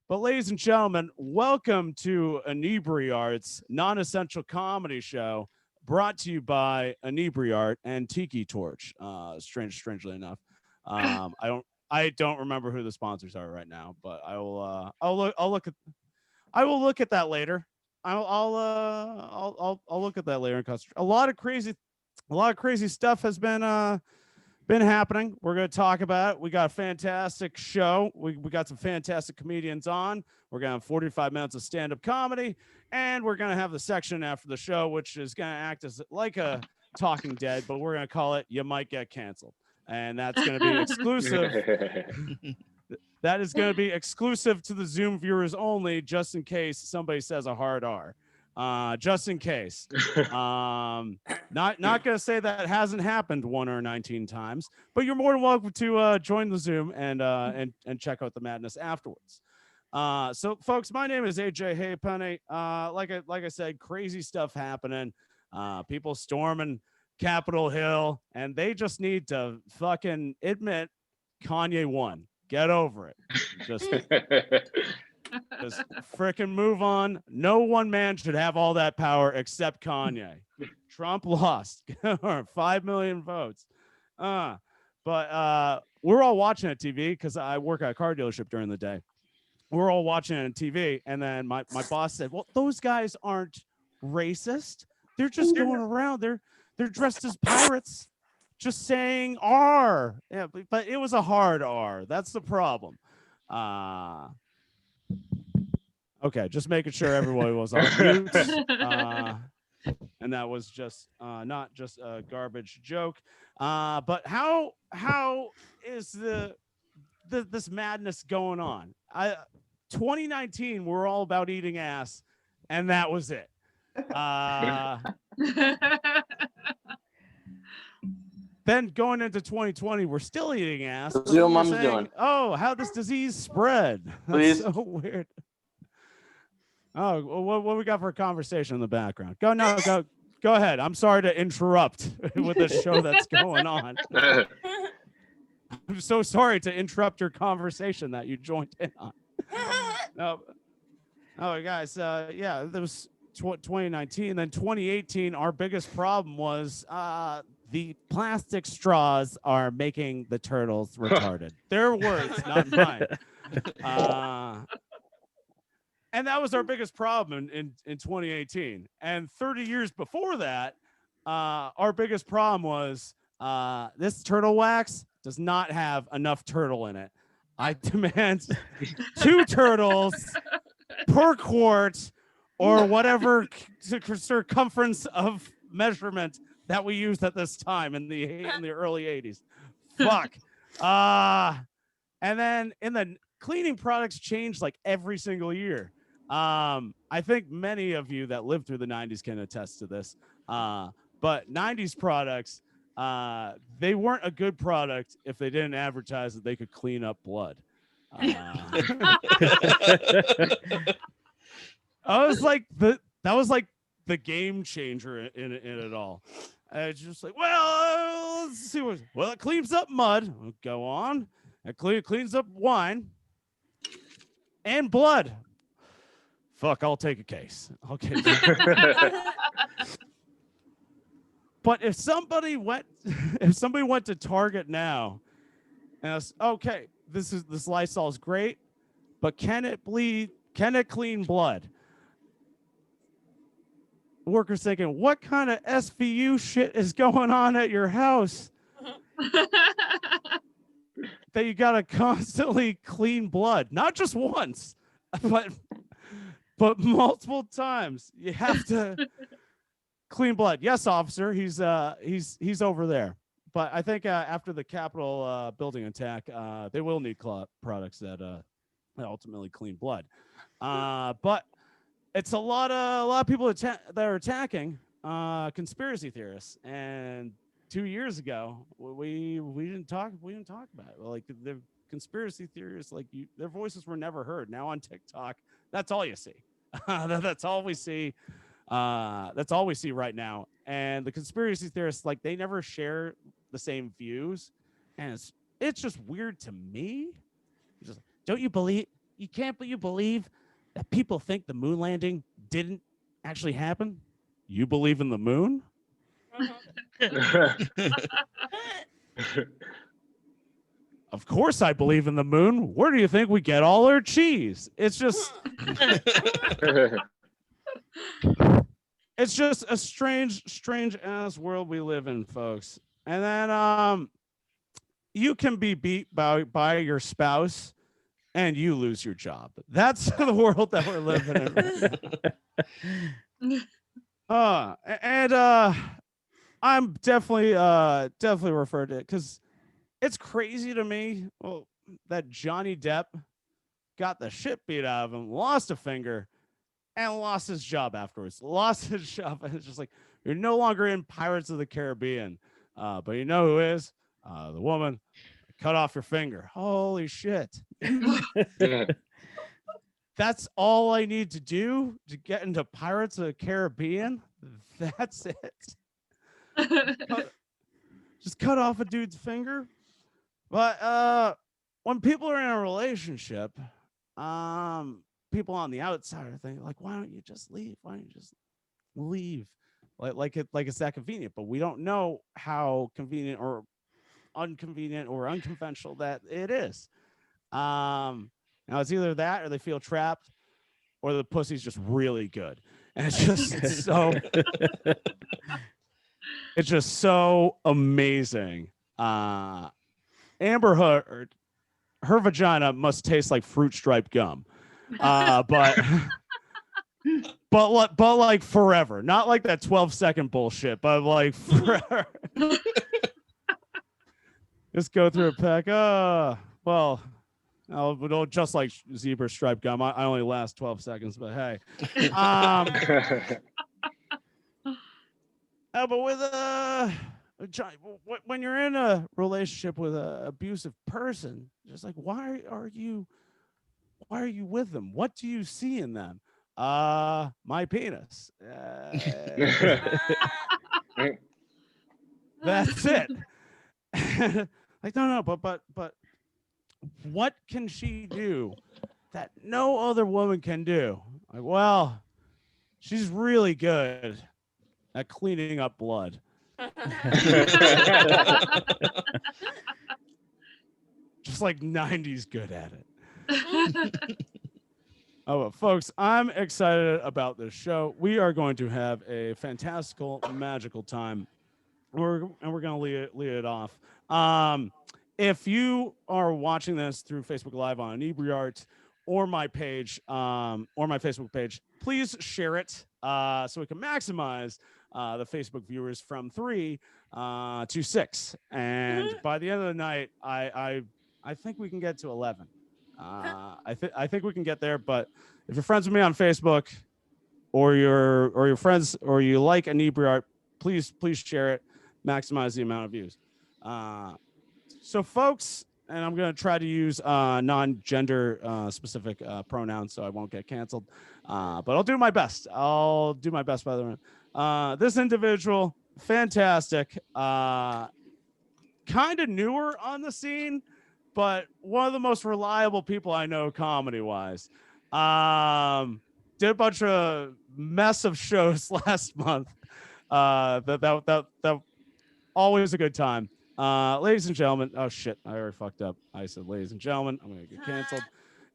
But ladies and gentlemen, welcome to Inebri-art's non-essential comedy show, brought to you by Inebri-art and Tiki Torch. Strangely enough, I don't remember who the sponsors are right now, but I will look at that later. I'll look at that later. A lot of crazy stuff has been happening. We're going to talk about it. We got a fantastic show. We got some fantastic comedians on. We're going to have 45 minutes of stand-up comedy, and we're going to have the section after the show, which is going to act as like a Talking Dead, but we're going to call it "You Might Get Canceled," and that's going to be exclusive. That is going to be exclusive to the Zoom viewers only, just in case somebody says a hard R. Just in case. Not gonna say that hasn't happened 1 or 19 times, but you're more than welcome to join the Zoom and check out the madness afterwards. So folks, my name is AJ Haypenny. Like I said, crazy stuff happening. People storming Capitol Hill, and they just need to fucking admit Kanye won. Get over it. Just fricking move on. No one man should have all that power except Kanye. Trump lost 5 million votes. But we're all watching it TV because I work at a car dealership during the day. We're all watching it on TV, and then my boss said, "Well, those guys aren't racist. They're just going around. They're dressed as pirates, just saying R." Yeah, but it was a hard R. That's the problem. Okay, just making sure everyone was on mute. And that was just not just a garbage joke. But how is this madness going on? 2019, we're all about eating ass, and that was it. Then going into 2020, we're still eating ass. Zoom, I'm doing. Oh, how this disease spread. That's so weird. Oh, what we got for a conversation in the background? Go ahead. I'm sorry to interrupt with the show that's going on. I'm so sorry to interrupt your conversation that you joined in on. Oh, guys, yeah, there was 2019. Then 2018, our biggest problem was the plastic straws are making the turtles retarded. Their words, not mine. And that was our biggest problem in 2018. And 30 years before that, our biggest problem was this turtle wax does not have enough turtle in it. I demand 2 turtles per quart or whatever circumference of measurement that we used at this time in the early 80s. Fuck. And then in the cleaning products changed like every single year. I think many of you that lived through the 90s can attest to this. But 90s products, they weren't a good product if they didn't advertise that they could clean up blood. That was like the game changer in it all. It's just like, well, let's see it cleans up mud. Go on. It cleans up wine and blood. Fuck, I'll take a case. Okay. But if somebody went to Target now and asked, okay, this Lysol is great, but can it clean blood? Workers thinking, what kind of SVU shit is going on at your house that you gotta constantly clean blood? Not just once, but multiple times. You have to clean blood. Yes, officer, he's over there. But I think after the Capitol building attack, they will need products that ultimately clean blood. But it's a lot of people that are attacking conspiracy theorists. And 2 years ago, we didn't talk about it. Like the conspiracy theorists, like their voices were never heard. Now on TikTok, that's all you see. That's all we see. That's all we see right now. And the conspiracy theorists, like, they never share the same views, and it's just weird to me. Just, don't you believe you believe that people think the moon landing didn't actually happen? You believe in the moon? Of course I believe in the moon. Where do you think we get all our cheese? It's just a strange ass world we live in, folks. And then you can be beat by your spouse and you lose your job. That's the world that we're living in. I'm definitely referred to it because it's crazy to me that Johnny Depp got the shit beat out of him, lost a finger, and lost his job afterwards. Lost his job. And it's just like, you're no longer in Pirates of the Caribbean. But you know who is? The woman cut off your finger. Holy shit. That's all I need to do to get into Pirates of the Caribbean? That's it. Just cut off a dude's finger. But when people are in a relationship, people on the outside are thinking, like, why don't you just leave? Why don't you just leave? Like it's that convenient, but we don't know how convenient or inconvenient or unconventional that it is. Now it's either that or they feel trapped or the pussy's just really good. And it's just so amazing. Amber Heard, her vagina must taste like fruit striped gum. But like forever, not like that 12-second bullshit, but like forever. Just go through a pack. Well, just like zebra striped gum. I only last 12 seconds, but hey. But with when you're in a relationship with an abusive person, just like, why are you with them? What do you see in them? My penis. That's it. Like, no, but what can she do that no other woman can do? Like, well, she's really good at cleaning up blood. Just like 90s good at it. Well, folks, I'm excited about this show. We are going to have a fantastical, magical time. We're going to lead it off. If you are watching this through Facebook Live on Inebri-art or my page, or my Facebook page, please share it so we can maximize the Facebook viewers from 3 to 6. And by the end of the night, I think we can get to 11. I think we can get there. But if you're friends with me on Facebook, or your friends, or you like Inebri-art, please share it. Maximize the amount of views. So, folks, and I'm going to try to use non-gender specific pronouns so I won't get canceled. But I'll do my best. By the way. This individual, fantastic. Kind of newer on the scene, but one of the most reliable people I know comedy-wise. Did a bunch of mess of shows last month. That always a good time. Ladies and gentlemen, oh shit, I already fucked up. I said ladies and gentlemen, I'm gonna get canceled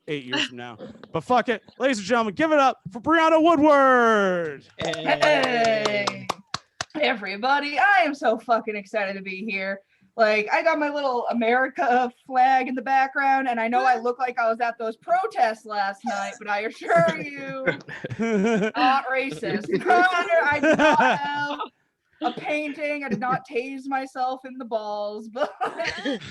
8 years from now. But fuck it. Ladies and gentlemen, give it up for Brieana Woodward. Hey everybody, I am so fucking excited to be here. Like, I got my little America flag in the background, and I know I look like I was at those protests last night, but I assure you, not racist. I did not have a painting. I did not tase myself in the balls, but it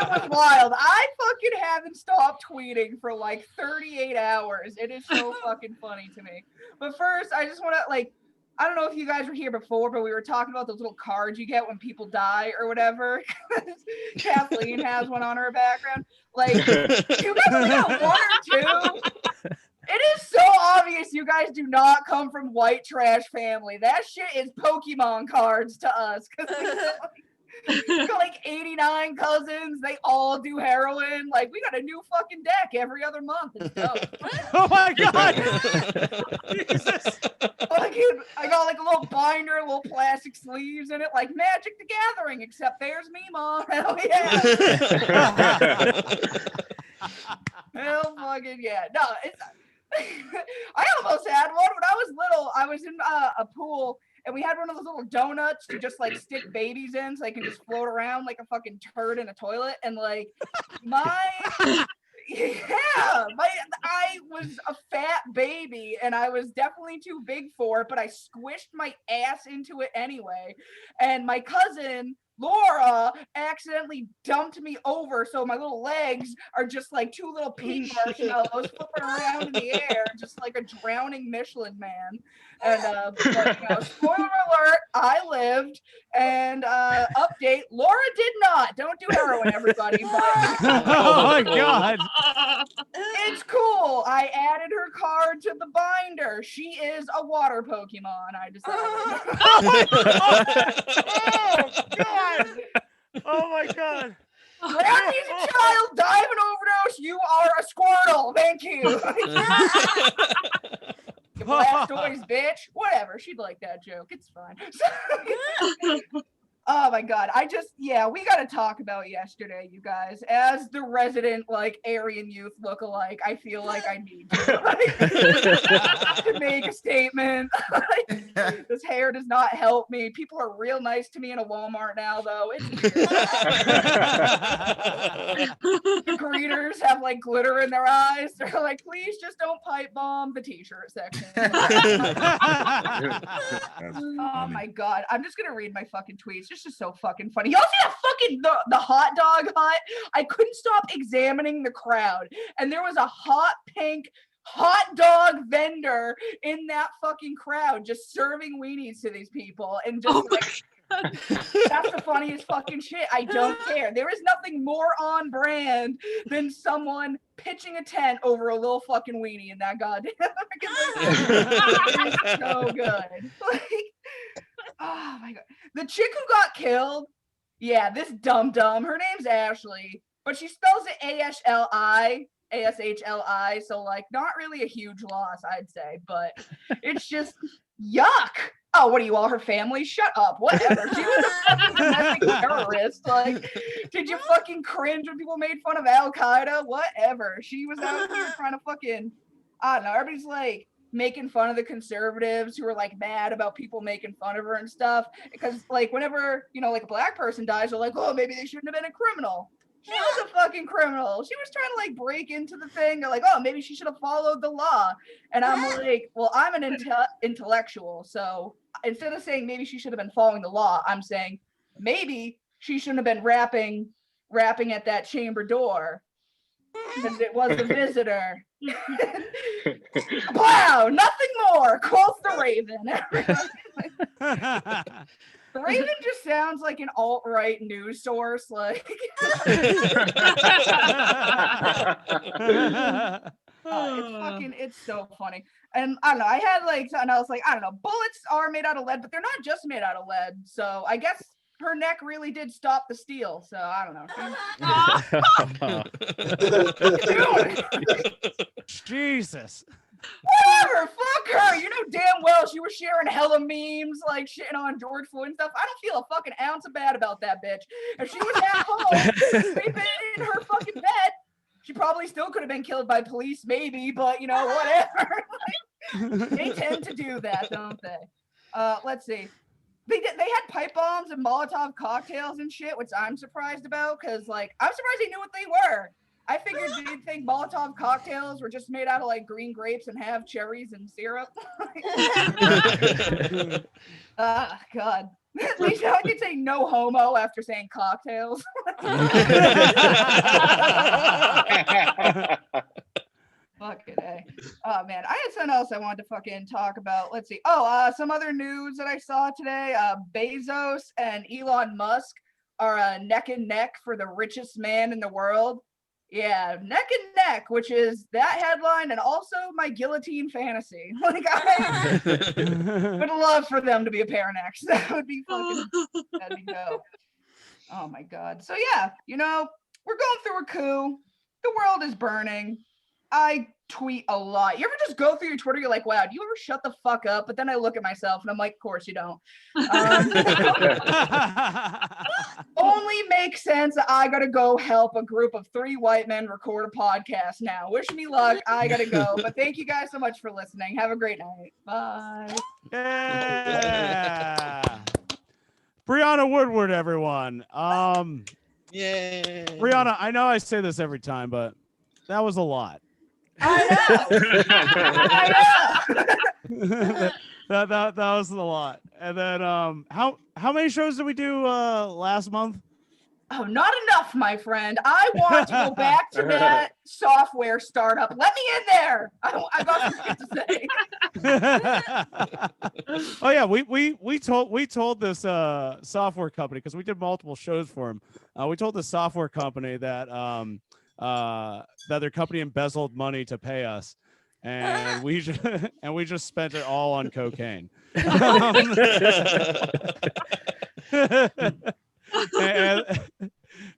was wild. I fucking haven't stopped tweeting for like 38 hours. It is so fucking funny to me. But first, I just want to, like, I don't know if you guys were here before, but we were talking about those little cards you get when people die or whatever. Kathleen has one on her background. Like, you guys only got one or two? It is so obvious you guys do not come from white trash family. That shit is Pokemon cards to us. got like 89 cousins. They all do heroin. Like, we got a new fucking deck every other month. It's dope. Oh my God. Jesus. I got like a little binder, little plastic sleeves in it, like Magic the Gathering, except there's me, Mom. Hell yeah. Hell fucking yeah. No, it's I almost had one when I was little. I was in a pool and we had one of those little donuts to just like stick babies in so they can just float around like a fucking turd in a toilet. And like I was a fat baby and I was definitely too big for it, but I squished my ass into it anyway. And my cousin Laura accidentally dumped me over, so my little legs are just like two little pea marshmallows flipping around in the air, just like a drowning Michelin man. And but, you know, spoiler alert, I lived. And update, Laura did not. Don't do heroin, everybody. But Oh my God. it's cool. I added her card to the binder. She is a water Pokemon, I decided. Oh my God. Oh my God. Brandy's a child, diving overdose. You are a Squirtle. Thank you. You Blastoise, bitch. Whatever. She'd like that joke. It's fine. Oh my God. We got to talk about yesterday, you guys. As the resident, like, Aryan youth lookalike, I feel like I need to make a statement. This hair does not help me. People are real nice to me in a Walmart now, though. It's weird. The greeters have, like, glitter in their eyes. They're like, please just don't pipe bomb the t-shirt section. Oh my God. I'm just going to read my fucking tweets. It's just so fucking funny. Y'all see that fucking the hot dog hut? I couldn't stop examining the crowd, and there was a hot pink hot dog vendor in that fucking crowd just serving weenies to these people, and just that's the funniest fucking shit. I don't care. There is nothing more on brand than someone pitching a tent over a little fucking weenie in that goddamn. It's so good. Like, oh my God. The chick who got killed, yeah, this dumb, her name's Ashley, but she spells it ASHLI, so like not really a huge loss, I'd say, but it's just yuck. Oh, what are you, all her family? Shut up. Whatever. She was a fucking domestic terrorist. Like, did you fucking cringe when people made fun of Al Qaeda? Whatever. She was out here trying to fucking, I don't know, everybody's like making fun of the conservatives who are like mad about people making fun of her and stuff. Because like whenever, you know, like a black person dies, they're like, oh, maybe they shouldn't have been a criminal. She was a fucking criminal. She was trying to like break into the thing. They're like, oh, maybe she should have followed the law. And I'm like, well, I'm an intellectual. So instead of saying maybe she should have been following the law, I'm saying maybe she shouldn't have been rapping at that chamber door because it was the visitor. Wow, nothing more. Quotes the Raven. The Raven just sounds like an alt-right news source. Like, it's so funny. And I don't know, I had like, and I was like, I don't know, bullets are made out of lead, but they're not just made out of lead. So I guess her neck really did stop the steal. So I don't know. Jesus. Whatever, fuck her. You know damn well she was sharing hella memes, like shitting on George Floyd and stuff. I don't feel a fucking ounce of bad about that bitch. If she was at home, sleeping in her fucking bed, she probably still could have been killed by police, maybe, but you know, whatever. They tend to do that, don't they? Let's see. They had pipe bombs and Molotov cocktails and shit, which I'm surprised about, because like I'm surprised they knew what they were. I figured they'd think Molotov cocktails were just made out of like green grapes and have cherries and syrup. God. At least I could say no homo after saying cocktails. Fucking A. Oh man, I had something else I wanted to fucking talk about. Let's see. Some other news that I saw today. Bezos and Elon Musk are neck and neck for the richest man in the world. Yeah, neck and neck, which is that headline and also my guillotine fantasy. Like I would love for them to be a pair next. That would be fucking, that'd be dope. Oh my God. So yeah, we're going through a coup. The world is burning. I tweet a lot. You ever just go through your Twitter? You're like, wow, do you ever shut the fuck up? But then I look at myself and I'm like, of course you don't. Only makes sense that I gotta go help a group of 3 white men record a podcast now. Wish me luck. I gotta go. But thank you guys so much for listening. Have a great night. Bye. Yeah. Brieana Woodward, everyone. Yay. Brieana, I know I say this every time, but that was a lot. I know. that was a lot. And then how many shows did we do last month? Oh, not enough, my friend. I want to go back to that software startup. Let me in there. I got some shit to say. Oh yeah, we told this software company, because we did multiple shows for them. We told the software company that that their company embezzled money to pay us, and we just spent it all on cocaine.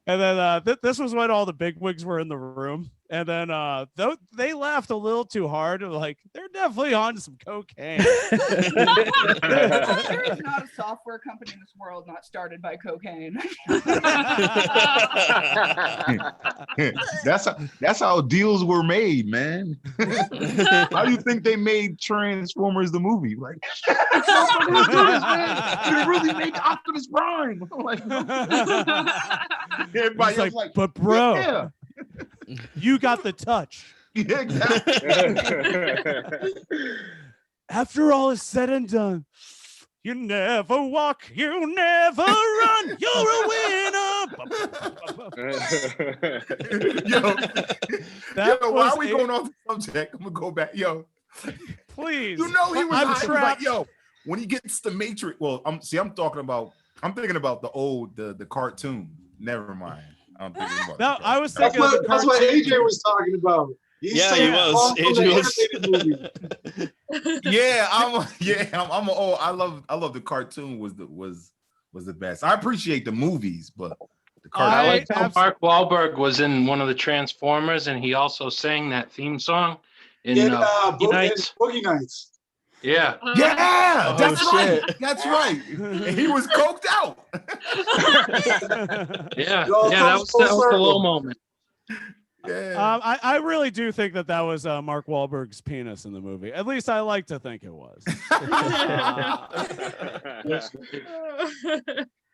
And then this was when all the bigwigs were in the room, and then they laughed a little too hard. Like, they're definitely on some cocaine. There is not a software company in this world not started by cocaine. That's how deals were made, man. How do you think they made Transformers the movie? Like, they really made Optimus Prime. Like, everybody else like, but bro, yeah. You got the touch. Yeah, exactly. After all is said and done, you never walk, you never run, you're a winner. Why are we going off the subject? I'm gonna go back. Yo, please. He was I'm hot. He was trapped. like, when he gets the Matrix. Well, I'm thinking about the old the cartoon. Never mind. I'm thinking about No, I was thinking That's what AJ was talking about. He was. AJ was. I love the cartoon was the best. I appreciate the movies, but the cartoon. I like how Mark Wahlberg was in one of the Transformers, and he also sang that theme song in Boogie Nights. Boogie Nights. Yeah. Yeah, that's right. shit. That's right. And he was coked out. Yeah. That was the low moment. Yeah. I really do think that was Mark Wahlberg's penis in the movie. At least I like to think it was.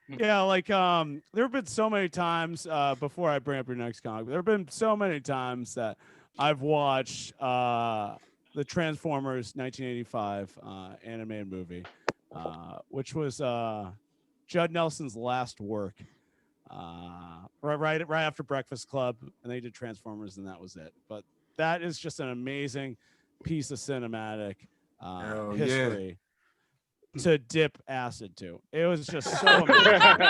Yeah, like there have been so many times before I bring up your next comic. There have been so many times that I've watched the Transformers 1985 animated movie, which was Judd Nelson's last work. Right after Breakfast Club, and they did Transformers, and that was it. But that is just an amazing piece of cinematic history to dip acid to. It was just so amazing.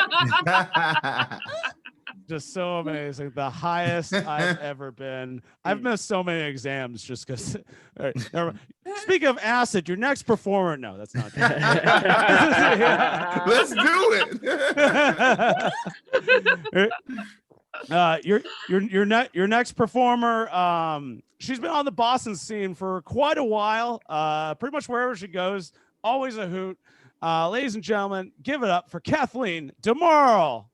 Just so amazing. The highest I've ever been. I've missed so many exams just because. Right, speaking of acid, your next performer. No, that's not true. Let's do it. Your next performer. She's been on the Boston scene for quite a while. Pretty much wherever she goes, always a hoot. Ladies and gentlemen, give it up for Kathleen DeMarle.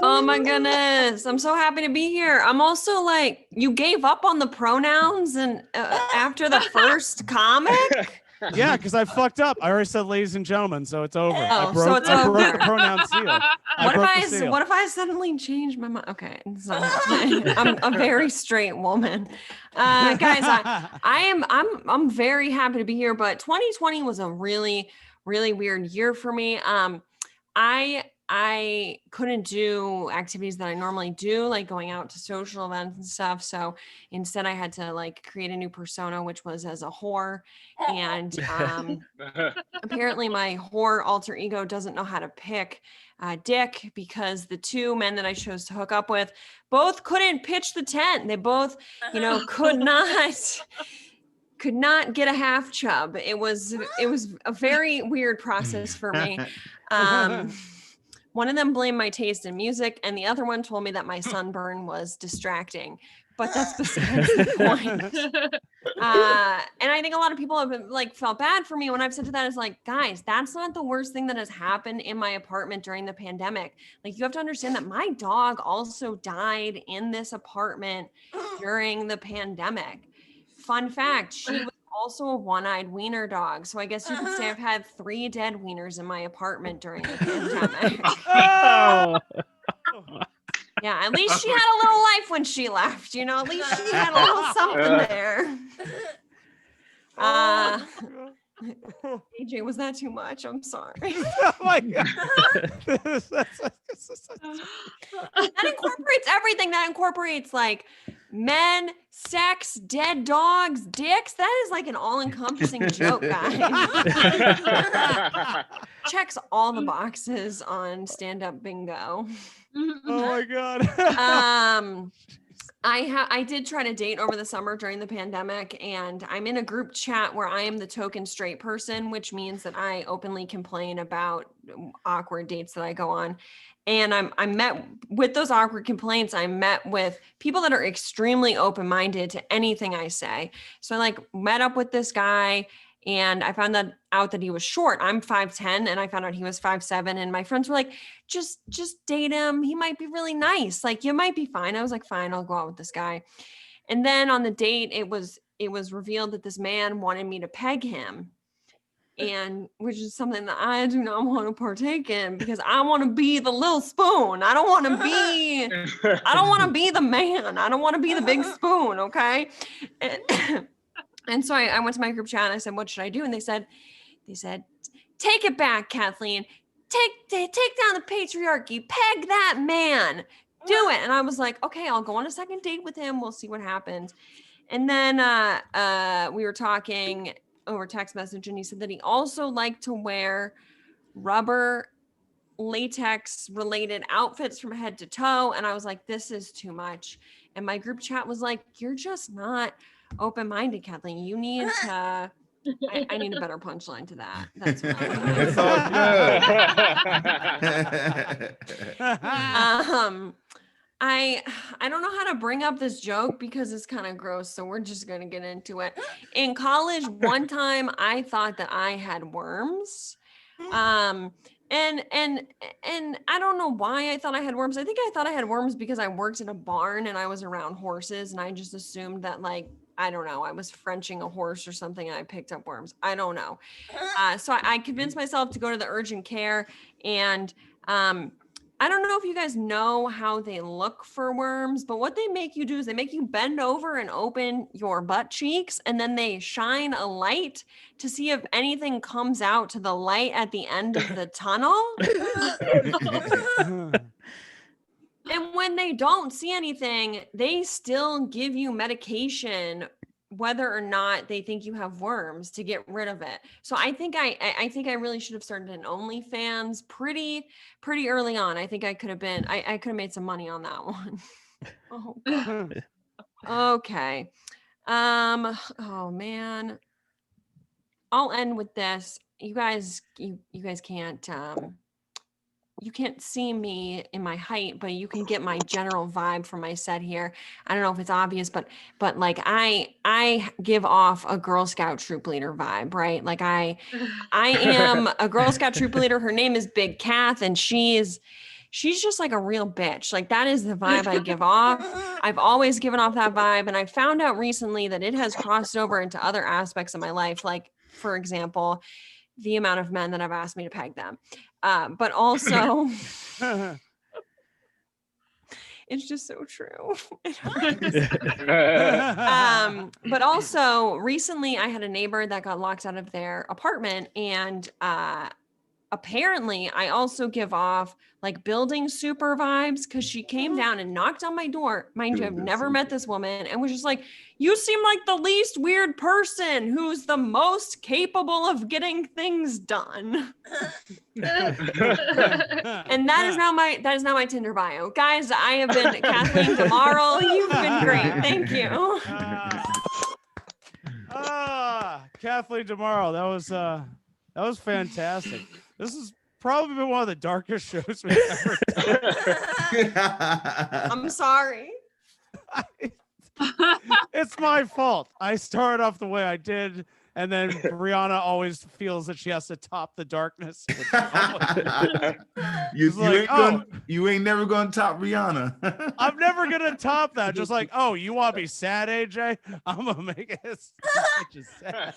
Oh my goodness. I'm so happy to be here. I'm also like, you gave up on the pronouns and after the first comic? Yeah, because I fucked up. I already said ladies and gentlemen, so it's over. Oh, I broke the pronoun seal. What if I suddenly change my mind? Okay, so I'm a very straight woman. Guys, I'm very happy to be here, but 2020 was a really, really weird year for me. I couldn't do activities that I normally do, like going out to social events and stuff. So instead I had to like create a new persona, which was as a whore. And apparently my whore alter ego doesn't know how to pick dick, because the 2 men that I chose to hook up with both couldn't pitch the tent. They both, could not get a half chub. It was a very weird process for me. One of them blamed my taste in music, and the other one told me that my sunburn was distracting. But that's besides the point. And I think a lot of people have been, like, felt bad for me when I've said to that is like, guys, that's not the worst thing that has happened in my apartment during the pandemic. Like, you have to understand that my dog also died in this apartment during the pandemic. Fun fact, she was also a one-eyed wiener dog. So I guess you could say I've had 3 dead wieners in my apartment during the pandemic. Yeah, at least she had a little life when she left, you know, at least she had a little something there. AJ, was that too much? I'm sorry. Oh my God. That incorporates everything. That incorporates like men, sex, dead dogs, dicks. That is like an all-encompassing joke, guys. Checks all the boxes on stand-up bingo. Oh my God. I did try to date over the summer during the pandemic, and I'm in a group chat where I am the token straight person, which means that I openly complain about awkward dates that I go on. And I'm met with those awkward complaints. I'm met with people that are extremely open-minded to anything I say. So I like met up with this guy, and I found out that he was short. I'm 5'10", and I found out he was 5'7", and my friends were like, just date him. He might be really nice. Like, you might be fine. I was like, fine, I'll go out with this guy. And then on the date, it was revealed that this man wanted me to peg him, and which is something that I do not want to partake in because I want to be the little spoon. I don't want to be the man. I don't want to be the big spoon. Okay. And so I went to my group chat and I said, what should I do? And they said, take it back, Kathleen. Take down the patriarchy. Peg that man. Do it. And I was like, okay, I'll go on a second date with him. We'll see what happens. And then we were talking over text message, and he said that he also liked to wear rubber latex related outfits from head to toe. And I was like, this is too much. And my group chat was like, you're just not open-minded, Kathleen. You need to I need a better punchline to that. That's what It's all good. I don't know how to bring up this joke because it's kind of gross, so we're just gonna get into it. In college, one time I thought that I had worms. And I don't know why I thought I had worms. I think I thought I had worms because I worked in a barn and I was around horses, and I just assumed that, like, I don't know, I was Frenching a horse or something and I picked up worms. I don't know. So I convinced myself to go to the urgent care, and I don't know if you guys know how they look for worms, but what they make you do is they make you bend over and open your butt cheeks, and then they shine a light to see if anything comes out to the light at the end of the tunnel. And when they don't see anything, they still give you medication, whether or not they think you have worms, to get rid of it. So I think I really should have started an OnlyFans pretty early on. I think I could have made some money on that one. Oh, God. Okay. Oh man. I'll end with this. You guys can't you can't see me in my height, but you can get my general vibe from my set here. I don't know if it's obvious, but like I give off a Girl Scout troop leader vibe, right? Like I am a Girl Scout troop leader. Her name is Big Kath, and she's just like a real bitch. Like, that is the vibe I give off. I've always given off that vibe, and I found out recently that it has crossed over into other aspects of my life. Like, for example, the amount of men that have asked me to peg them. But also, it's just so true. But also, recently I had a neighbor that got locked out of their apartment, and apparently I also give off like building super vibes, because she came down and knocked on my door. Mind you, I've never met this woman, and was just like, you seem like the least weird person who's the most capable of getting things done. And that is now my Tinder bio. Guys, I have been Kathleen DeMarle. You've been great. Thank you. Kathleen DeMarle, that was fantastic. This is probably been one of the darkest shows we've ever done. I'm sorry. It's my fault. I started off the way I did, and then Brieana always feels that she has to top the darkness. You ain't never gonna top Rihanna. I'm never gonna top that. Just like, oh, you want to be sad, AJ? I'm gonna make it just sad.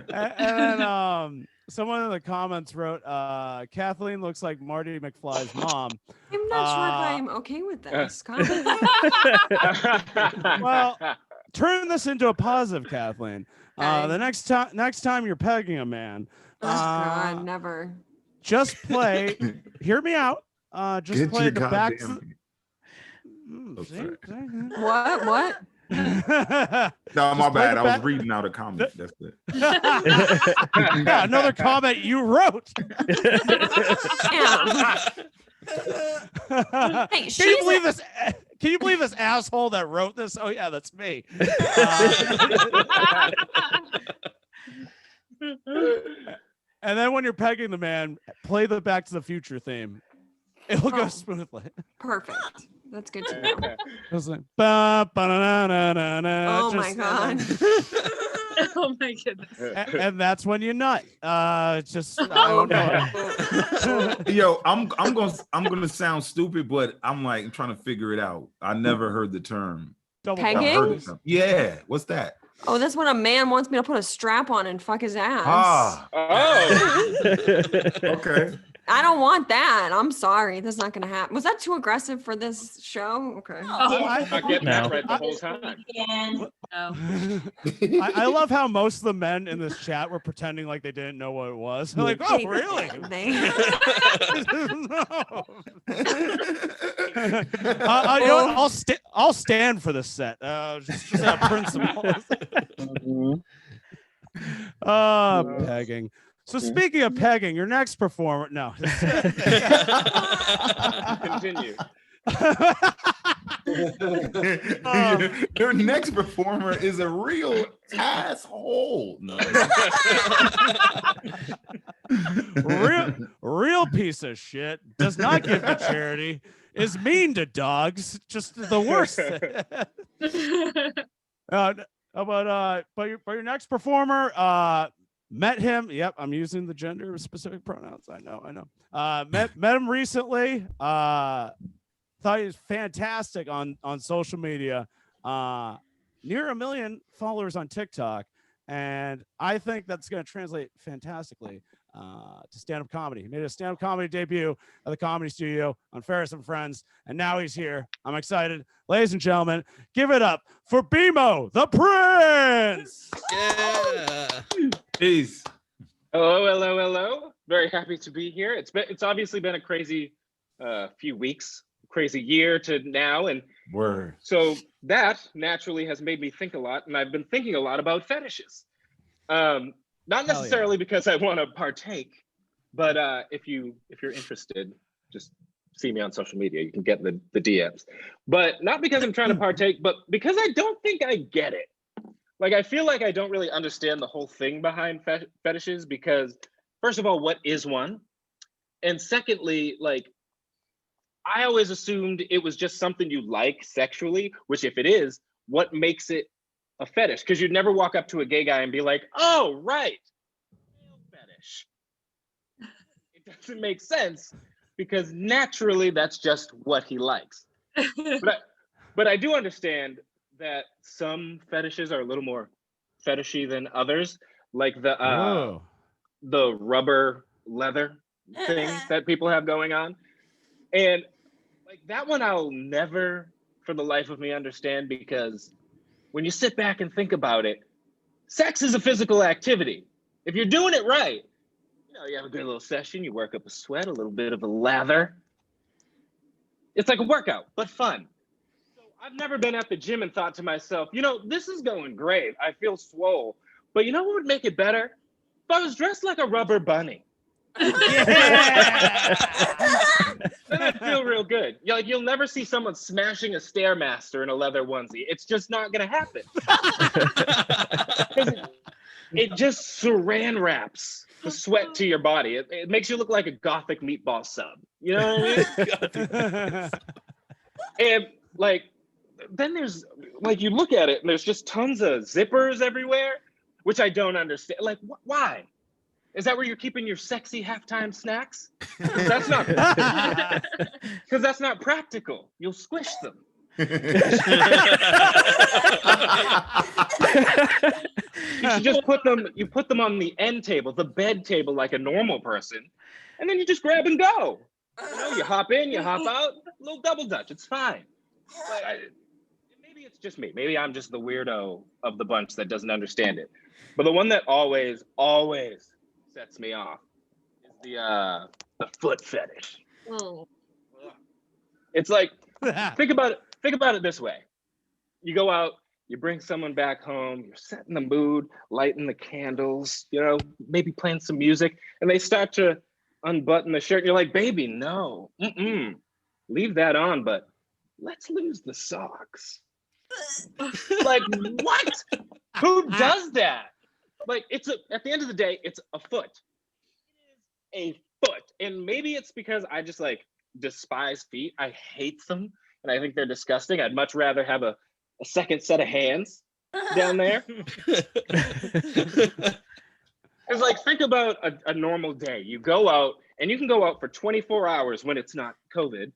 And then someone in the comments wrote, Kathleen looks like Marty McFly's mom. I'm not sure if I'm okay with this. Well, turn this into a positive, Kathleen. Okay. The next time you're pegging a man, Oh, God, never. just play. Hear me out. Just Get play your the back. goddamn- What? No, my Just play bad. the I was back- reading out a comment. That's it. Yeah, another comment you wrote. Hey, Can you believe this? Can you believe this asshole that wrote this? Oh yeah, that's me. And then when you're pegging the man, play the Back to the Future theme. It'll go Oh. smoothly. Perfect. That's good to know. It's like, ba-ba-na-na-na-na, Oh my God. Oh my goodness. And that's when you nut. It's just I don't know. Yo, I'm gonna sound stupid, but I'm trying to figure it out. I never heard the term. Double Pegging? I've heard it. Yeah, what's that? Oh, that's when a man wants me to put a strap on and fuck his ass. Ah, Oh. okay. I don't want that. I'm sorry. That's not going to happen. Was that too aggressive for this show? Okay. Not getting No. that right the whole time. No. I love how most of the men in this chat were pretending like they didn't know what it was. They're like, oh, They- really? they- No. You know what? I'll stand for this set. Just out of principle. Pegging. So speaking of pegging, your next performer. No. Continue. Your next performer is a real asshole. No. real piece of shit. Does not give to charity. Is mean to dogs. Just the worst. But your next performer, met him. Yep, I'm using the gender specific pronouns. I know. Met him recently. Thought he was fantastic on social media. Near 1 million followers on TikTok, and I think that's going to translate fantastically to stand-up comedy. He made a stand-up comedy debut at the Comedy Studio on Ferris and Friends, and now he's here. I'm excited, ladies and gentlemen. Give it up for BMO the Prince. Yeah. Peace. Hello. Very happy to be here. It's obviously been a crazy few weeks, crazy year to now, and Word. so that naturally has made me think a lot, and I've been thinking a lot about fetishes. Not necessarily because I want to partake, but if you're interested, just see me on social media. You can get the DMs. But not because I'm trying to partake, but because I don't think I get it. Like, I feel like I don't really understand the whole thing behind fetishes because, first of all, what is one? And secondly, like, I always assumed it was just something you like sexually, which if it is, what makes it a fetish? Because you'd never walk up to a gay guy and be like, oh, right, male fetish. It doesn't make sense because naturally that's just what he likes. But I do understand that some fetishes are a little more fetishy than others, like the rubber leather thing that people have going on. And like that one, I'll never for the life of me understand, because when you sit back and think about it, sex is a physical activity. If you're doing it right, you know, you have a good little session, you work up a sweat, a little bit of a lather. It's like a workout, but fun. So I've never been at the gym and thought to myself, you know, this is going great. I feel swole. But you know what would make it better? If I was dressed like a rubber bunny. Then I'd feel real good. You'll never see someone smashing a Stairmaster in a leather onesie. It's just not gonna happen. It just saran wraps the sweat to your body. It makes you look like a gothic meatball sub. You know what I mean? And like, then there's like, you look at it and there's just tons of zippers everywhere, which I don't understand. Like, why? Is that where you're keeping your sexy halftime snacks? That's not, because that's not practical. You'll squish them. You should just put them on the end table, the bed table, like a normal person, and then you just grab and go. You know, you hop in, you hop out, a little double dutch. It's fine. But maybe it's just me. Maybe I'm just the weirdo of the bunch that doesn't understand it. But the one that always sets me off is the foot fetish. Oh. It's like, think about it this way. You go out, you bring someone back home, you're setting the mood, lighting the candles, you know, maybe playing some music, and they start to unbutton the shirt. And you're like, baby, no, leave that on, but let's lose the socks. Like, what? Who does that? Like, at the end of the day, it's a foot. It is a foot. And maybe it's because I just like despise feet. I hate them. And I think they're disgusting. I'd much rather have a second set of hands down there. It's like, think about a normal day. You go out, and you can go out for 24 hours when it's not COVID,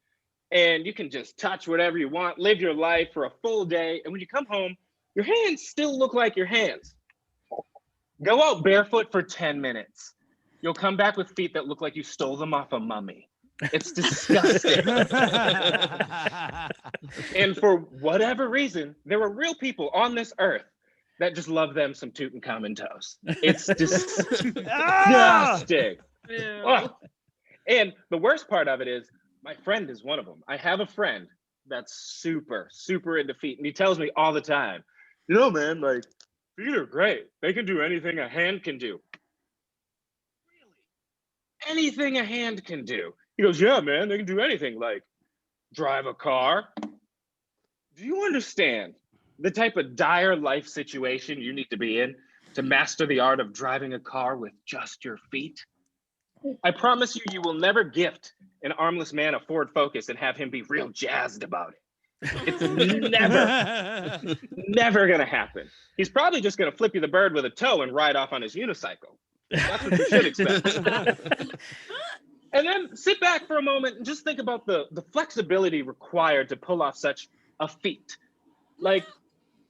and you can just touch whatever you want, live your life for a full day. And when you come home, your hands still look like your hands. Go out barefoot for 10 minutes. You'll come back with feet that look like you stole them off a mummy. It's disgusting. And for whatever reason, there are real people on this earth that just love them some Tutankhamun toes. It's disgusting. Oh. And the worst part of it is, my friend is one of them. I have a friend that's super, super into feet. And he tells me all the time, you know, man, like, feet are great. They can do anything a hand can do. Really? Anything a hand can do. He goes, yeah, man, they can do anything, like drive a car. Do you understand the type of dire life situation you need to be in to master the art of driving a car with just your feet? I promise you, you will never gift an armless man a Ford Focus and have him be real jazzed about it. It's never gonna happen. He's probably just gonna flip you the bird with a toe and ride off on his unicycle. That's what you should expect. And then sit back for a moment and just think about the flexibility required to pull off such a feat. Like,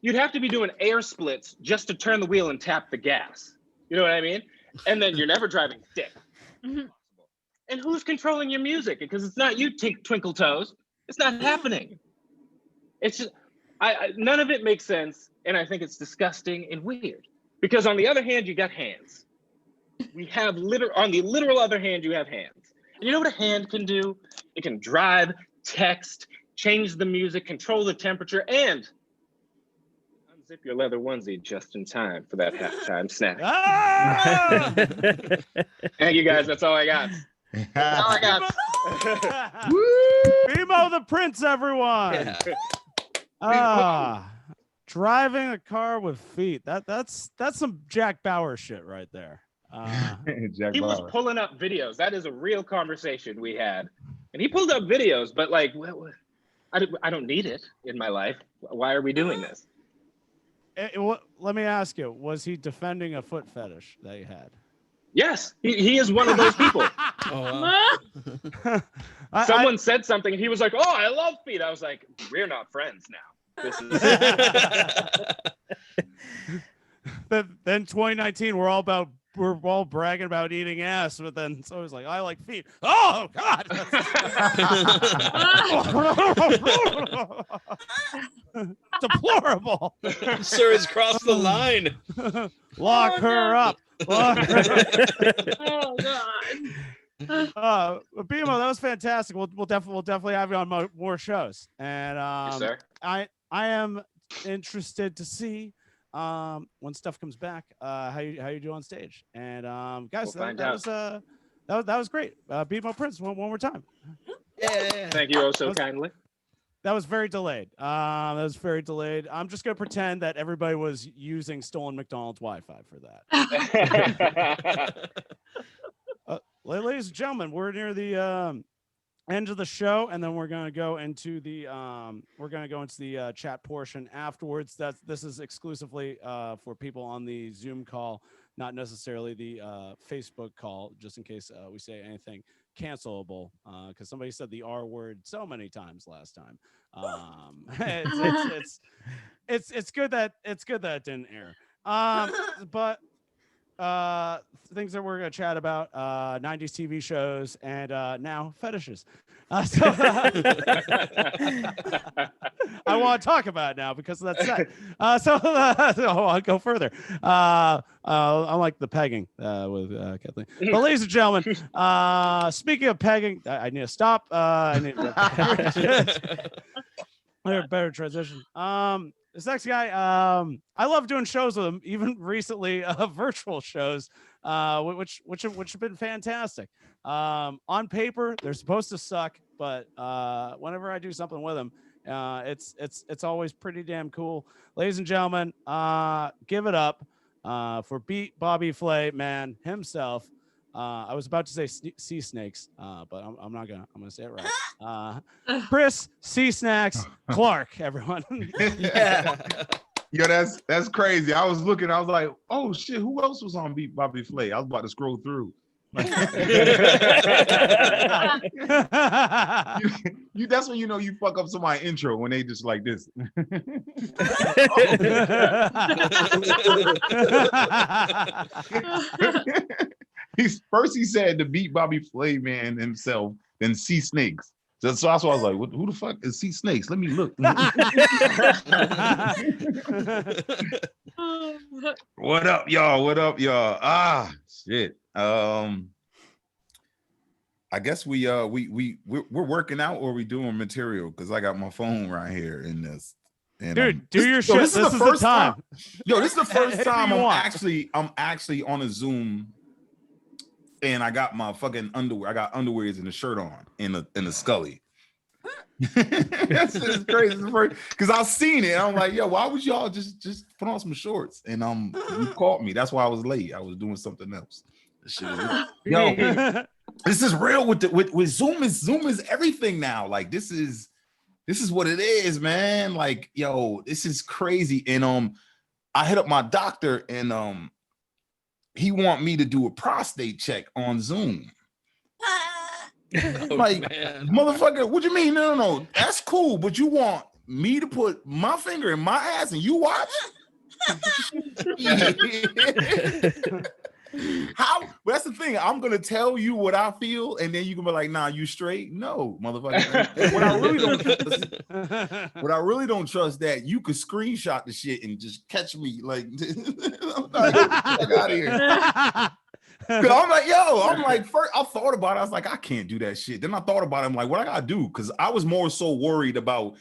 you'd have to be doing air splits just to turn the wheel and tap the gas. You know what I mean? And then you're never driving stick. And who's controlling your music? Because it's not you, Twinkle Toes. It's not happening. It's just, none of it makes sense. And I think it's disgusting and weird. Because on the other hand, you got hands. We have on the literal other hand, you have hands. And you know what a hand can do? It can drive, text, change the music, control the temperature, and unzip your leather onesie just in time for that halftime snack. Thank you, guys. That's all I got. That's all I got. Bimo the Prince, everyone. Driving a car with feet. That's some Jack Bauer shit right there. He was pulling up videos. That is a real conversation we had. And he pulled up videos, but like, I don't need it in my life. Why are we doing this? Let me ask you, was he defending a foot fetish that he had? Yes, he is one of those people. Oh, wow. Someone said something and he was like, oh, I love feet. I was like, we're not friends now. This is Then 2019, we're all bragging about eating ass, but then so it's like, I like feet. Oh God. Deplorable. Sir has crossed the line. Lock her up. Lock her up. Oh God. Bimo, that was fantastic. We'll definitely have you on more shows. And Yes, sir. I am interested to see when stuff comes back, how you do on stage. And guys, that was great. Bimo Prince one more time. Yeah. Thank you oh so kindly. That was very delayed. That was very delayed. I'm just gonna pretend that everybody was using stolen McDonald's Wi-Fi for that. Ladies and gentlemen, we're near the end of the show, and then we're gonna go into the chat portion afterwards. This is exclusively for people on the Zoom call, not necessarily the Facebook call, just in case we say anything cancelable, because somebody said the R word so many times last time. It's good that it didn't air. But things that we're going to chat about, 90s TV shows, and now fetishes. So I want to talk about it now because of that set. So I'll go further. I like the pegging with Kathleen. But ladies and gentlemen, speaking of pegging, I need to stop. I need a better transition. This next guy, I love doing shows with him, even recently, virtual shows, which have been fantastic. On paper, they're supposed to suck, but whenever I do something with him, it's always pretty damn cool. Ladies and gentlemen, give it up for Beat Bobby Flay man himself. I was about to say sea snakes, but I'm not gonna. I'm gonna say it right. Chris Csnacks Clarke, everyone. Yeah. Yo, that's crazy. I was looking. I was like, oh shit, who else was on Beat Bobby Flay? I was about to scroll through. You that's when you know you fuck up somebody's intro when they just like this. First he said to Beat Bobby Flay man himself, then Csnacks. So that's why I was like, who the fuck is Csnacks? Let me look. What up, y'all? What up, y'all? Ah, shit. I guess we're working out or we doing material because I got my phone right here in this. And dude, do your shit. This is the first time. Yo, this is the first time I'm actually on a Zoom. And I got my fucking underwear. I got underwears and a shirt on in the Scully. That shit is crazy. Because I seen it. And I'm like, yo, why would y'all just put on some shorts? And you caught me. That's why I was late. I was doing something else. This shit is yo, this is real with Zoom. Zoom is everything now. Like this is what it is, man. Like, yo, this is crazy. And I hit up my doctor and he want me to do a prostate check on Zoom. Like, motherfucker, what you mean? No. That's cool, but you want me to put my finger in my ass and you watch? How? But that's the thing. I'm gonna tell you what I feel, and then you can be like, "Nah, you straight." No, motherfucker. What I really don't trust that you could screenshot the shit and just catch me. Like, I'm not out of here. I'm like, first I thought about it. I was like, I can't do that shit. Then I thought about it. I'm like, what I gotta do? Because I was more so worried about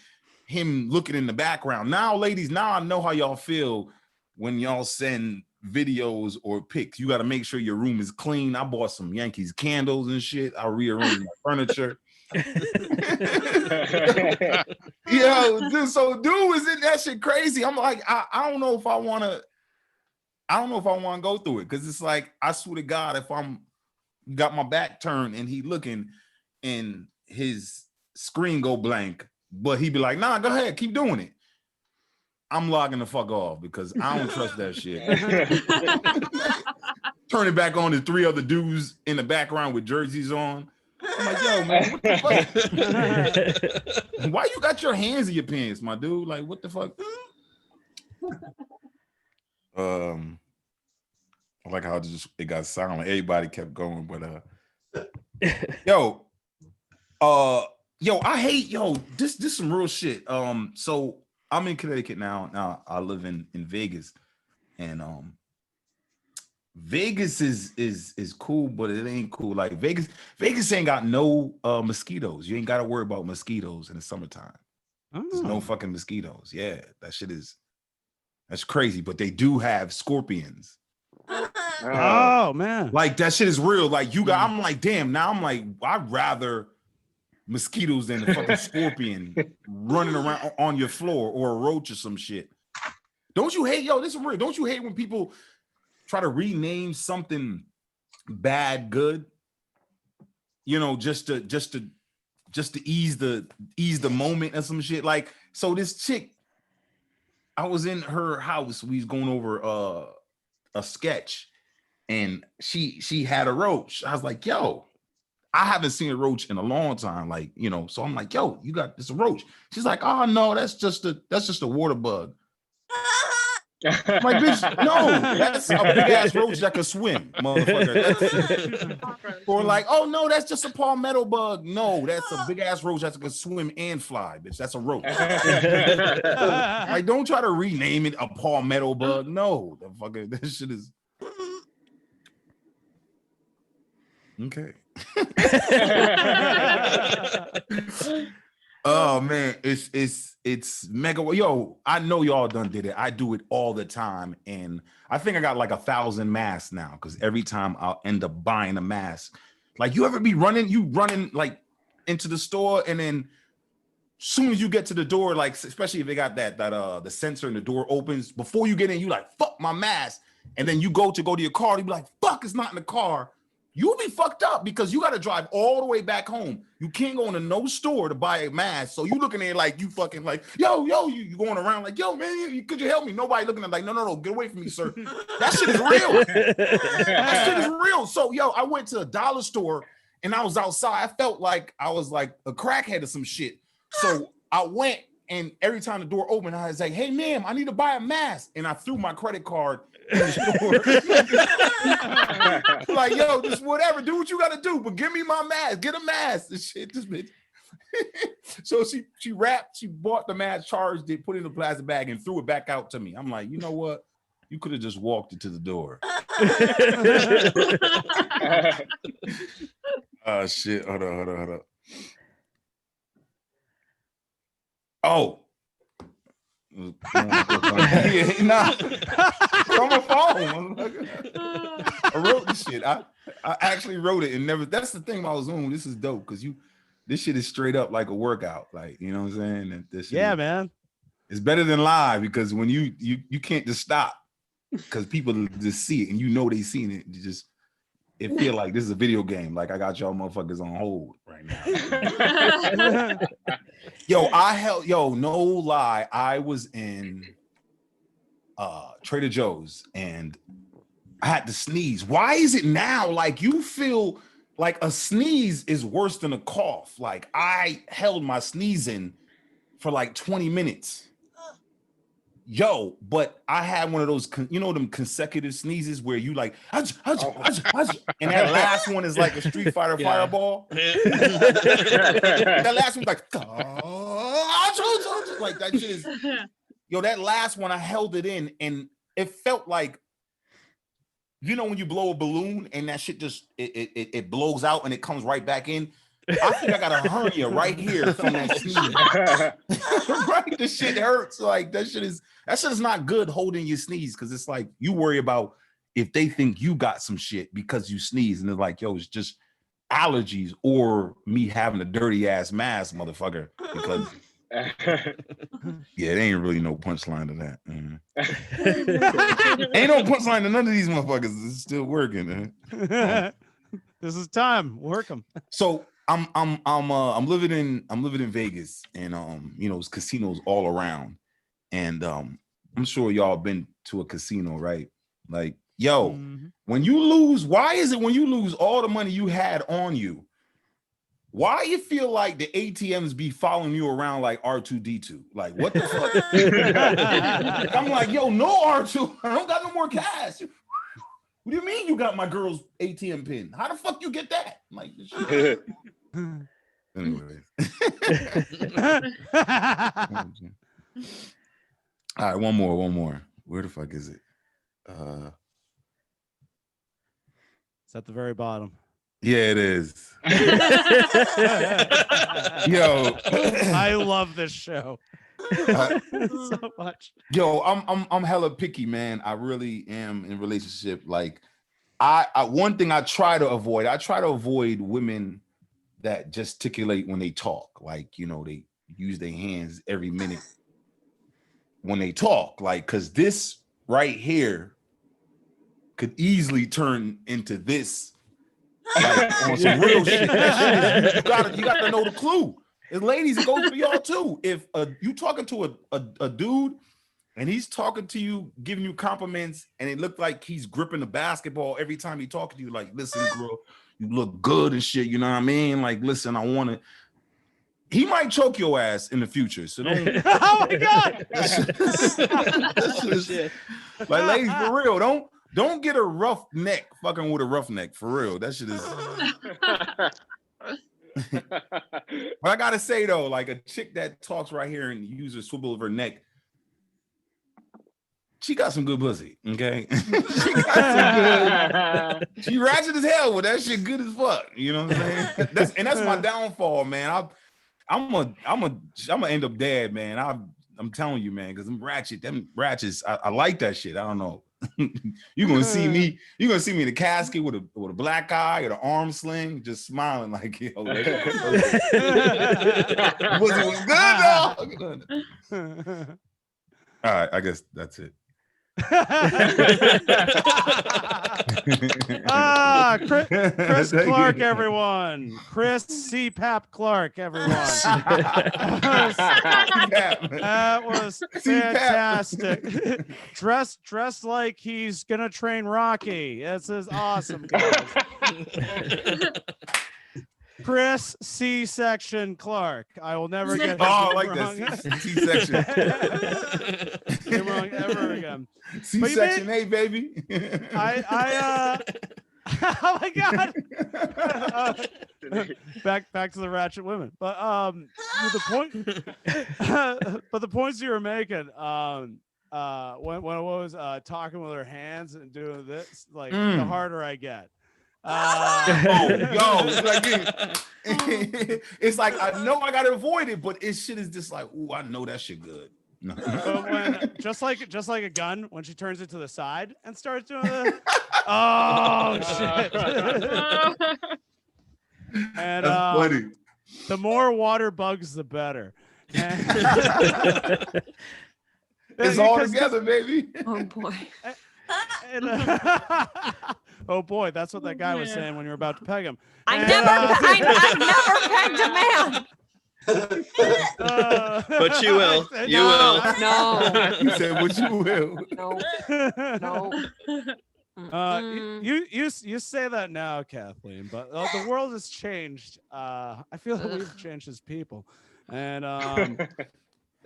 him looking in the background. Now, ladies, now I know how y'all feel when y'all send videos or pics. You got to make sure your room is clean. I bought some Yankees candles and shit. I rearranged my furniture. Yeah, so dude, isn't that shit crazy? I'm like, I don't know if I want to go through it because it's like, I swear to God, if I'm got my back turned and he looking and his screen go blank, but he be like, nah, go ahead, keep doing it. I'm logging the fuck off because I don't trust that shit. Turn it back on to 3 other dudes in the background with jerseys on. I'm like, yo, man, what the fuck? Why you got your hands in your pants, my dude? Like, what the fuck? I like how it got silent. Everybody kept going, but I hate this some real shit. So I'm in Connecticut now. Now I live in Vegas, and Vegas is cool, but it ain't cool. Like Vegas ain't got no mosquitoes. You ain't got to worry about mosquitoes in the summertime. There's no fucking mosquitoes. Yeah, that's crazy. But they do have scorpions. Oh man, like that shit is real. Like I'm like, damn. Now I'm like, I'd rather mosquitoes than a fucking scorpion running around on your floor or a roach or some shit. Don't you hate, this is real. Don't you hate when people try to rename something bad good? You know, just to ease the moment or some shit. Like, so this chick, I was in her house. We was going over a sketch, and she had a roach. I was like, yo, I haven't seen a roach in a long time. Like, you know, so I'm like, yo, you got this roach. She's like, oh no, that's just a water bug. I'm like, bitch, no, that's a big ass roach that can swim, motherfucker. Or like, oh no, that's just a palmetto bug. No, that's a big ass roach that can swim and fly, bitch. That's a roach. Like, don't try to rename it a palmetto bug. No, the fucker, that shit is okay. Oh man, it's mega. Yo, I know y'all done did it. I do it all the time, and I think I got like 1,000 masks now because every time I'll end up buying a mask. Like, you ever be running like into the store, and then soon as you get to the door, like especially if they got that the sensor and the door opens, before you get in, you like, fuck my mask, and then you go to your car, you be like, fuck, it's not in the car. You'll be fucked up because you got to drive all the way back home. You can't go into no store to buy a mask. So you looking at it like you fucking like, yo, you going around like, yo, man, could you help me? Nobody looking at like, no, get away from me, sir. That shit is real. That shit is real. So, yo, I went to a dollar store and I was outside. I felt like I was like a crackhead or some shit. So I went, and every time the door opened, I was like, hey, ma'am, I need to buy a mask. And I threw my credit card in the store. Like, yo, just whatever, do what you got to do, but give me my mask. Get a mask. This shit, this bitch. So she wrapped, she bought the mask, charged it, put it in a plastic bag, and threw it back out to me. I'm like, you know what? You could have just walked it to the door. Oh, shit. Hold on. Oh. Yeah, nah. On my phone. I wrote this shit. I actually wrote it and never. That's the thing about Zoom. This is dope because this shit is straight up like a workout. Like, you know what I'm saying? And this shit man. It's better than live because when you can't just stop because people just see it and you know they seen it. It feel like this is a video game. Like, I got y'all motherfuckers on hold right now. No lie. I was in Trader Joe's and I had to sneeze. Why is it now like you feel like a sneeze is worse than a cough? Like, I held my sneezing for like 20 minutes. Yo, but I had one of those, them consecutive sneezes where you like, and that last one is like a Street Fighter fireball. That last one's like, like that shit is, that last one, I held it in and it felt like, when you blow a balloon and that shit just, it blows out and it comes right back in. I think I got a hernia right here from that sneeze. Right, this shit hurts. Like, that shit is not good holding your sneeze because it's like you worry about if they think you got some shit because you sneeze and they're like, yo, it's just allergies or me having a dirty ass mask, motherfucker. Because yeah, there ain't really no punchline to that. Ain't no punchline to none of these motherfuckers. It's still working. This is time. Work them. So I'm living in Vegas, and it's casinos all around, and I'm sure y'all been to a casino, right? Like, yo, when you lose, why is it when you lose all the money you had on you, why you feel like the ATMs be following you around like R2D2? Like, what the fuck? I'm like, yo, no R2, I don't got no more cash. What do you mean you got my girl's ATM pin? How the fuck you get that? I'm like, this shit. Anyway. All right, one more. Where the fuck is it? It's at the very bottom. Yeah, it is. Yo, I love this show so much. Yo, I'm hella picky, man. I really am in relationship. Like, I one thing I try to avoid women that gesticulate when they talk, like, you know, they use their hands every minute when they talk, like, because this right here could easily turn into this, like, on some real shit. That shit is, you gotta know the clue. As ladies, it goes for y'all too. If you talking to a dude and he's talking to you, giving you compliments, and it looked like he's gripping the basketball every time he talking to you, like, listen, girl, you look good and shit, you know what I mean? Like, listen, I want to. He might choke your ass in the future, so don't. Oh my god! Like, ladies, for real, don't get a rough neck fucking with a rough neck, for real. That shit is. But I gotta say though, like a chick that talks right here and uses a swivel of her neck, she got some good pussy, okay? She got some good. She ratchet as hell with that shit, good as fuck. You know what I'm saying? That's my downfall, man. I'm gonna end up dead, man. I'm telling you, man, because them ratchets, I like that shit. I don't know. You're gonna see me in the casket with a black eye or the arm sling, just smiling like, yo, was good, dog. All right, I guess that's it. Chris Clarke, everyone. Chris CPAP Clarke, everyone. That was fantastic. Dressed like he's gonna train Rocky. This is awesome, guys. Chris C-section Clarke. I will never get his name like wrong. that C-section. Name wrong ever again. C-section A, baby. Oh my god. Back to the ratchet women. But the points you were making, when I was talking with her hands and doing this, like the harder I get. It's like I know I gotta avoid it, but it shit is just like, ooh, I know that shit good. But when just like a gun, when she turns it to the side and starts doing the oh shit. And that's funny. The more water bugs, the better. It's all together, baby. Oh boy. Oh boy, that's what that guy was saying when you were about to peg him. I never pegged a man. But you will. You will. No. He said, "But you will." No. You say that now, Kathleen, but the world has changed. I feel that we've changed as people. And back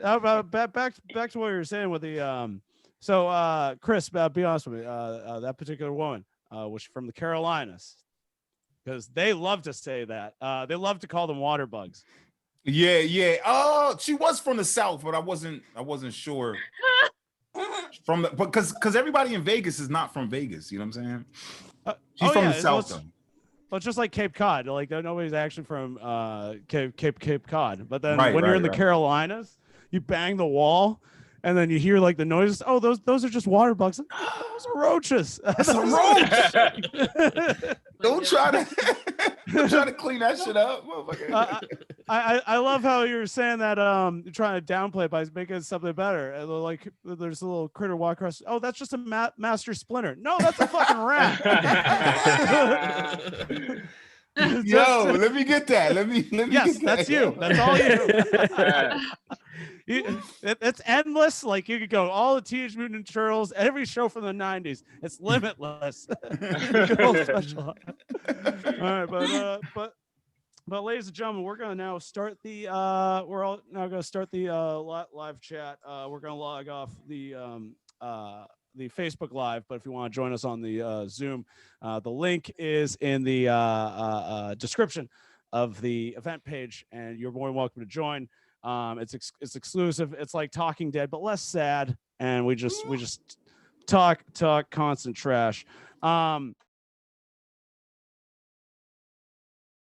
to what you were saying with the So, Chris, be honest with me. That particular woman was from the Carolinas, because they love to say that. They love to call them water bugs. Yeah. Oh, she was from the South, but I wasn't sure. Because everybody in Vegas is not from Vegas. You know what I'm saying? She's from the South, though. Well, it's just like Cape Cod. Like nobody's actually from Cape Cod. But then when you're in the Carolinas, you bang the wall. And then you hear like the noises. Oh, those are just water bugs. Oh, those are roaches. That's a roach. Don't try to clean that shit up. I love how you're saying that you're trying to downplay it by making something better. And like there's a little critter walk across. Oh, that's just a master splinter. No, that's a fucking rat. Yo, let me get that. Let me. Yes, that's you. That's all you. It's endless. Like you could go all the Teenage Mutant Ninja Turtles, every show from the 90s. It's limitless. All right, but ladies and gentlemen, we're gonna now start the live chat. We're gonna log off the Facebook Live, but if you want to join us on the Zoom, the link is in the description of the event page, and you're more than welcome to join. It's exclusive. It's like Talking Dead, but less sad, and we just talk constant trash.